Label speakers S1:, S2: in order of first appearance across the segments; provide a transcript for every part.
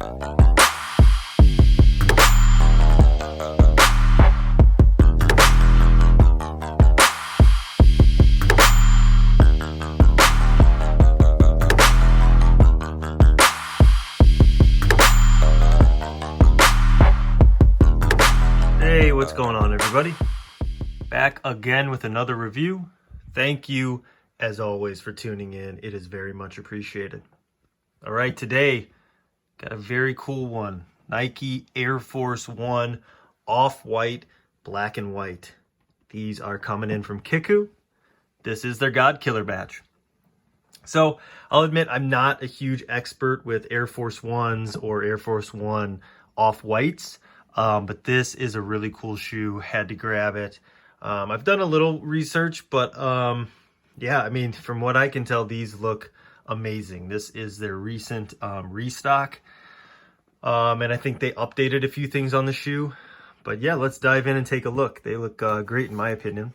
S1: Hey, what's going on, everybody? Back again with another review. Thank you, as always, for tuning in. It is very much appreciated. All right, today, got a very cool one. Nike Air Force One, off-white, black and white. These are coming in from KICKWHO. This is their God Killer batch. So, I'll admit I'm not a huge expert with Air Force Ones or Air Force One off-whites. But this is a really cool shoe. Had to grab it. I've done a little research, but yeah, I mean, from what I can tell, these look amazing. This is their recent restock. And I think they updated a few things on the shoe. But yeah, let's dive in and take a look. They look great in my opinion.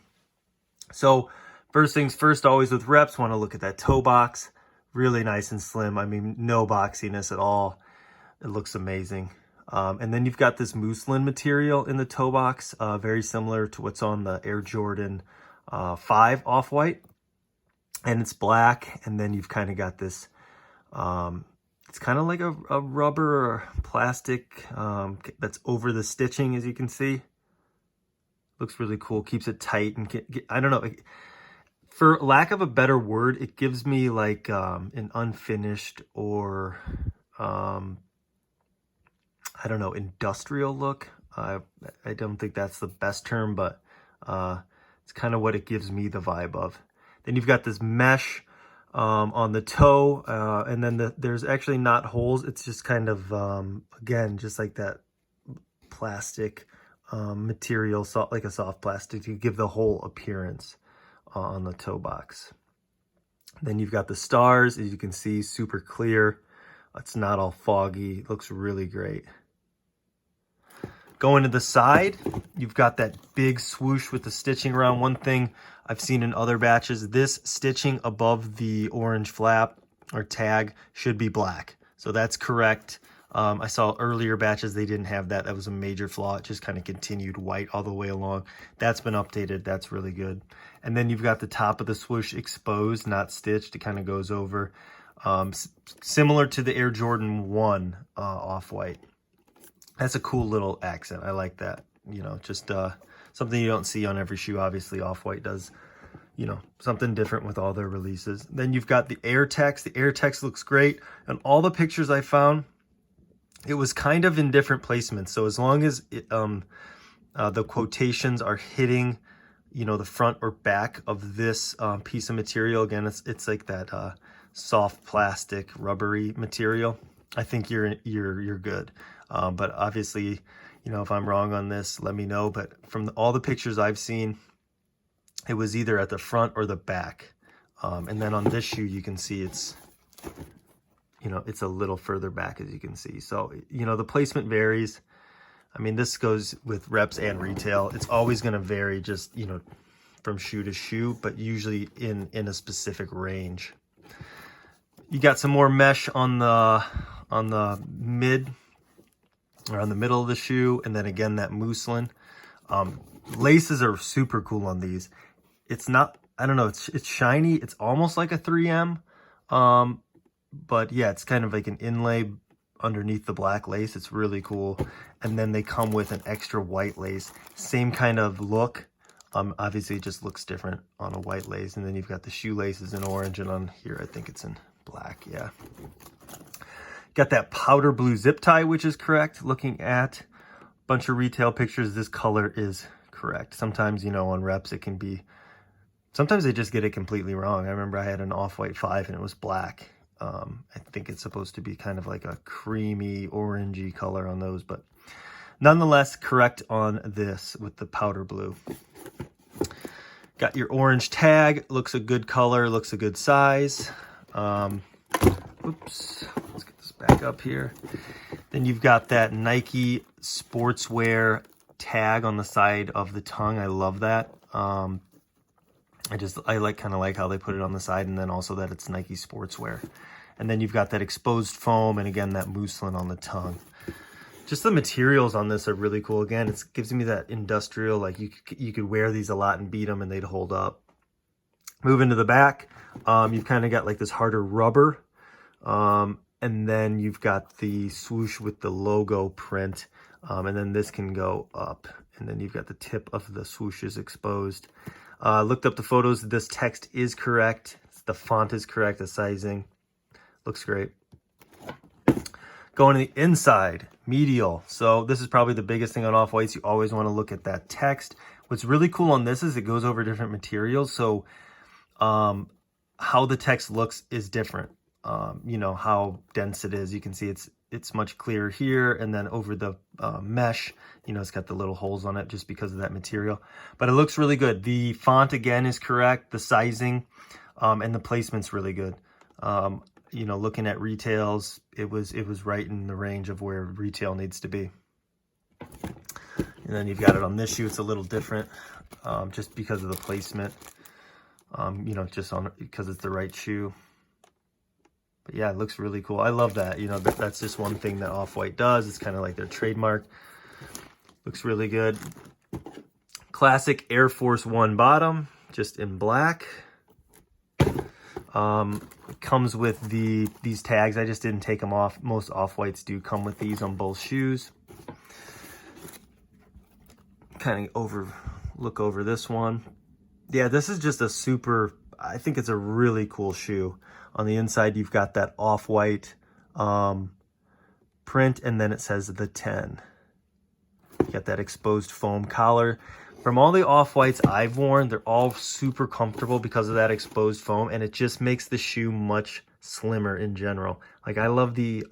S1: So first things first, always with reps, want to look at that toe box. Really nice and slim. I mean, no boxiness at all. It looks amazing. And then you've got this muslin material in the toe box, very similar to what's on the Air Jordan 5 off-white. And it's black, and then you've kind of got this, it's kind of like a rubber or plastic that's over the stitching, as you can see. Looks really cool, keeps it tight, and I don't know, for lack of a better word, it gives me like an unfinished or... I don't know, industrial look. I don't think that's the best term, but it's kind of what it gives me the vibe of. Then you've got this mesh on the toe, and then there's actually not holes. It's just kind of, again, just like that plastic material, like a soft plastic, to give the whole appearance on the toe box. Then you've got the stars, as you can see, super clear. It's not all foggy. It looks really great. Going to the side, you've got that big swoosh with the stitching around. One thing I've seen in other batches, this stitching above the orange flap or tag should be black. So that's correct. I saw earlier batches, they didn't have that. That was a major flaw. It just kind of continued white all the way along. That's been updated. That's really good. And then you've got the top of the swoosh exposed, not stitched. It kind of goes over. Similar to the Air Jordan 1 off-white. That's a cool little accent. I like that. You know, just something you don't see on every shoe. Obviously, Off-White does, you know, something different with all their releases. Then you've got the Air Text. The Air Text looks great. And all the pictures I found, it was kind of in different placements. So as long as the quotations are hitting, you know, the front or back of this piece of material, again, it's like that soft plastic rubbery material, I think you're good. But obviously, you know, if I'm wrong on this, let me know. But from all the pictures I've seen, it was either at the front or the back. And then on this shoe, you can see it's, you know, it's a little further back, as you can see. So, you know, the placement varies. I mean, this goes with reps and retail. It's always going to vary just, you know, from shoe to shoe, but usually in a specific range. You got some more mesh on the mid, or on the middle of the shoe, and then again that muslin. Laces are super cool on these. It's not, I don't know, it's shiny. It's almost like a 3M, but yeah, it's kind of like an inlay underneath the black lace. It's really cool. And then they come with an extra white lace, same kind of look. Obviously it just looks different on a white lace. And then you've got the shoelaces in orange, and on here I think it's in black. Yeah. Got that powder blue zip tie, which is correct. Looking at a bunch of retail pictures, this color is correct. Sometimes, you know, on reps, it can be, sometimes they just get it completely wrong. I remember I had an off-white 5 and it was black. I think it's supposed to be kind of like a creamy, orangey color on those, but nonetheless, correct on this with the powder blue. Got your orange tag, looks a good color, looks a good size. Oops, let's get this back up here. Then you've got that Nike sportswear tag on the side of the tongue. I love that. I kind of like how they put it on the side, and then also that it's Nike sportswear. And then you've got that exposed foam, and again, that muslin on the tongue. Just the materials on this are really cool. Again, it gives me that industrial, like you could wear these a lot and beat them and they'd hold up. Moving to the back, you've kind of got like this harder rubber. And then you've got the swoosh with the logo print. And then this can go up. And then you've got the tip of the swooshes exposed. Looked up the photos. This text is correct. The font is correct. The sizing looks great. Going to the inside, medial. So this is probably the biggest thing on Off-Whites. You always want to look at that text. What's really cool on this is it goes over different materials. So how the text looks is different. You know, how dense it is. You can see it's much clearer here, and then over the mesh, you know, it's got the little holes on it just because of that material. But it looks really good. The font, again, is correct. The sizing and the placement's really good. You know, looking at retails, it was right in the range of where retail needs to be. And then you've got it on this shoe. It's a little different just because of the placement. You know, just on because it's the right shoe. But yeah, it looks really cool. I love that. You know, that's just one thing that Off-White does. It's kind of like their trademark. Looks really good. Classic Air Force One bottom, just in black. Comes with these tags. I just didn't take them off. Most Off-Whites do come with these on both shoes. Kind of look over this one. Yeah, this is just a super, I think it's a really cool shoe. On the inside, you've got that Off-White print, and then it says the 10. You got that exposed foam collar. From all the Off-Whites I've worn, they're all super comfortable because of that exposed foam, and it just makes the shoe much slimmer in general. Like, I love the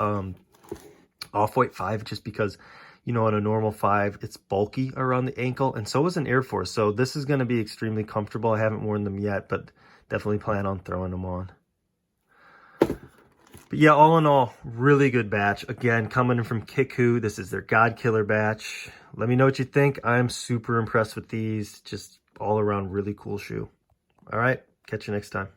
S1: Off-White 5 just because, you know, on a normal 5, it's bulky around the ankle, and so is an Air Force. So this is going to be extremely comfortable. I haven't worn them yet, but definitely plan on throwing them on. But yeah, all in all, really good batch. Again, coming in from KICKWHO. This is their God Killer batch. Let me know what you think. I'm super impressed with these. Just all around really cool shoe. All right, catch you next time.